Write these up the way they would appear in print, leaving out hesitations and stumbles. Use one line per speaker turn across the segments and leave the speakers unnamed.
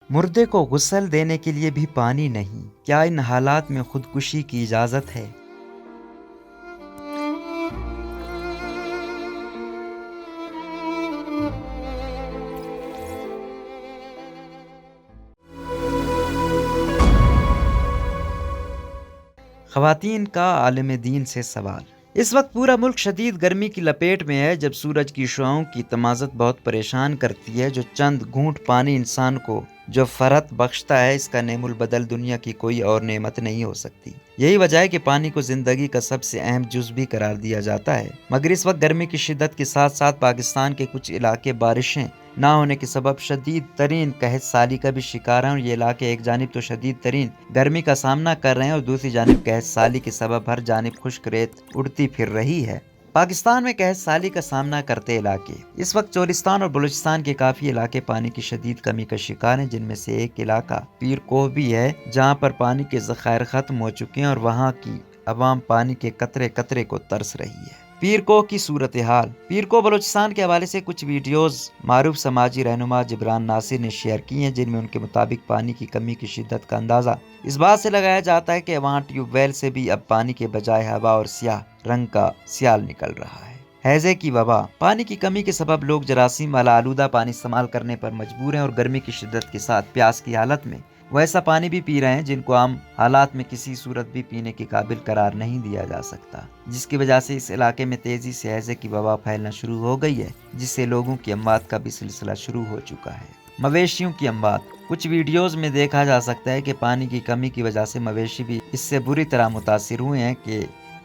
مردے کو غسل دینے کے لیے بھی پانی نہیں، کیا ان حالات میں خودکشی کی اجازت ہے؟ خواتین کا عالم دین سے سوال۔ اس وقت پورا ملک شدید گرمی کی لپیٹ میں ہے، جب سورج کی شعاؤں کی تمازت بہت پریشان کرتی ہے۔ جو چند گھونٹ پانی انسان کو جو فرحت بخشتا ہے، اس کا نعم البدل دنیا کی کوئی اور نعمت نہیں ہو سکتی۔ یہی وجہ ہے کہ پانی کو زندگی کا سب سے اہم جز بھی قرار دیا جاتا ہے۔ مگر اس وقت گرمی کی شدت کے ساتھ ساتھ پاکستان کے کچھ علاقے بارشیں نہ ہونے کے سبب شدید ترین قحط سالی کا بھی شکار ہیں، اور یہ علاقے ایک جانب تو شدید ترین گرمی کا سامنا کر رہے ہیں اور دوسری جانب قحط سالی کے سبب ہر جانب خشک ریت اڑتی پھر رہی ہے۔ پاکستان میں قحط سالی کا سامنا کرتے علاقے۔ اس وقت چولستان اور بلوچستان کے کافی علاقے پانی کی شدید کمی کا شکار ہیں، جن میں سے ایک علاقہ پیر کوہ بھی ہے، جہاں پر پانی کے ذخائر ختم ہو چکے ہیں اور وہاں کی عوام پانی کے قطرے قطرے کو ترس رہی ہے۔ پیر کوہ کی صورتحال۔ پیر کوہ بلوچستان کے حوالے سے کچھ ویڈیوز معروف سماجی رہنما جبران ناصر نے شیئر کی ہیں، جن میں ان کے مطابق پانی کی کمی کی شدت کا اندازہ اس بات سے لگایا جاتا ہے کہ وہاں ٹیوب ویل سے بھی اب پانی کے بجائے ہوا اور سیاہ رنگ کا سیال نکل رہا ہے۔ ہیضے کی وبا۔ پانی کی کمی کے سبب لوگ جراثیم والا آلودہ پانی استعمال کرنے پر مجبور ہیں اور گرمی کی شدت کے ساتھ پیاس کی حالت میں وہ ایسا پانی بھی پی رہے ہیں جن کو عام حالات میں کسی صورت بھی پینے کے قابل قرار نہیں دیا جا سکتا، جس کی وجہ سے اس علاقے میں تیزی سے ہیضے کی وبا پھیلنا شروع ہو گئی ہے، جس سے لوگوں کی اموات کا بھی سلسلہ شروع ہو چکا ہے۔ مویشیوں کی اموات۔ کچھ ویڈیوز میں دیکھا جا سکتا ہے کہ پانی کی کمی کی وجہ سے مویشی بھی اس سے بری طرح متاثر ہوئے ہیں کہ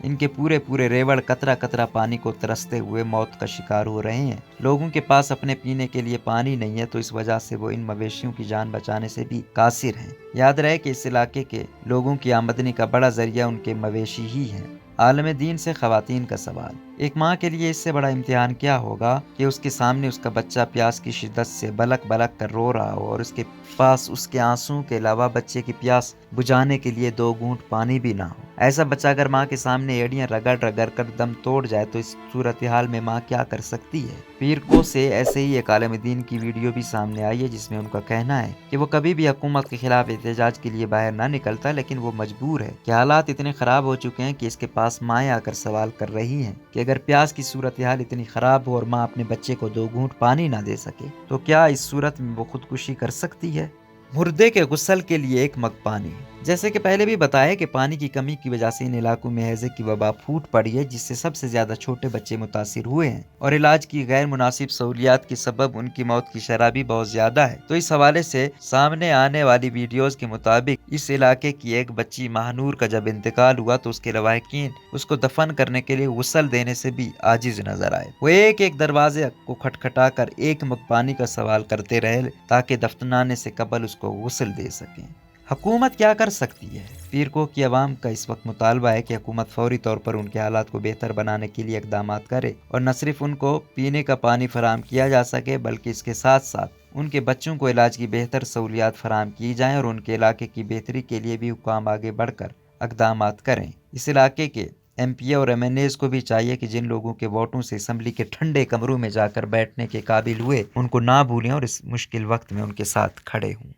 ان کے پورے ریوڑ قطرہ قطرہ پانی کو ترستے ہوئے موت کا شکار ہو رہے ہیں۔ لوگوں کے پاس اپنے پینے کے لیے پانی نہیں ہے، تو اس وجہ سے وہ ان مویشیوں کی جان بچانے سے بھی قاصر ہیں۔ یاد رہے کہ اس علاقے کے لوگوں کی آمدنی کا بڑا ذریعہ ان کے مویشی ہی ہیں۔ عالم دین سے خواتین کا سوال۔ ایک ماں کے لیے اس سے بڑا امتحان کیا ہوگا کہ اس کے سامنے اس کا بچہ پیاس کی شدت سے بلک بلک کر رو رہا ہو اور اس کے پاس اس کے آنسوں کے علاوہ بچے کی پیاس بجھانے کے لیے 2 گھونٹ پانی بھی نہ ہو۔ ایسا بچہ اگر ماں کے سامنے ایڑیاں رگڑ رگڑ کر دم توڑ جائے تو اس صورتحال میں ماں کیا کر سکتی ہے؟ پیر کوہ سے ایسے ہی ایک عالم دین کی ویڈیو بھی سامنے آئی ہے، جس میں ان کا کہنا ہے کہ وہ کبھی بھی حکومت کے خلاف احتجاج کے لیے باہر نہ نکلتا، لیکن وہ مجبور ہے کہ حالات اتنے خراب ہو چکے ہیں کہ اس کے پاس مائیں آ کر سوال کر رہی ہیں کہ اگر پیاس کی صورتحال اتنی خراب ہو اور ماں اپنے بچے کو 2 گھونٹ پانی نہ دے سکے تو کیا اس صورت میں وہ خودکشی کر سکتی ہے؟ مردے کے غسل کے لیے 1 مگ پانی۔ جیسے کہ پہلے بھی بتایا کہ پانی کی کمی کی وجہ سے ان علاقوں میں ہیضے کی وبا پھوٹ پڑی ہے، جس سے سب سے زیادہ چھوٹے بچے متاثر ہوئے ہیں اور علاج کی غیر مناسب سہولیات کے سبب ان کی موت کی شرح بھی بہت زیادہ ہے۔ تو اس حوالے سے سامنے آنے والی ویڈیوز کے مطابق اس علاقے کی ایک بچی ماہنور کا جب انتقال ہوا تو اس کے لواحقین اس کو دفن کرنے کے لیے غسل دینے سے بھی عاجز نظر آئے۔ وہ ایک ایک دروازے کو کھٹکھٹا کر 1 مگ پانی کا سوال کرتے رہے تاکہ دفنانے سے قبل اس کو غسل دے سکیں۔ حکومت کیا کر سکتی ہے؟ پیر کوہ کی عوام کا اس وقت مطالبہ ہے کہ حکومت فوری طور پر ان کے حالات کو بہتر بنانے کے لیے اقدامات کرے اور نہ صرف ان کو پینے کا پانی فراہم کیا جا سکے بلکہ اس کے ساتھ ساتھ ان کے بچوں کو علاج کی بہتر سہولیات فراہم کی جائیں اور ان کے علاقے کی بہتری کے لیے بھی حکام آگے بڑھ کر اقدامات کریں۔ اس علاقے کے ایم پی اور ایم این ایز کو بھی چاہیے کہ جن لوگوں کے ووٹوں سے اسمبلی کے ٹھنڈے کمروں میں جا کر بیٹھنے کے قابل ہوئے ان کو نہ بھولیں اور اس مشکل وقت میں ان کے ساتھ کھڑے ہوں۔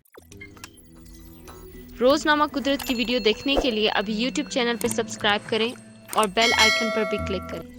روزنامہ قدرت کی ویڈیو دیکھنے کے لیے ابھی یوٹیوب چینل پر سبسکرائب کریں اور بیل آئیکن پر بھی کلک کریں۔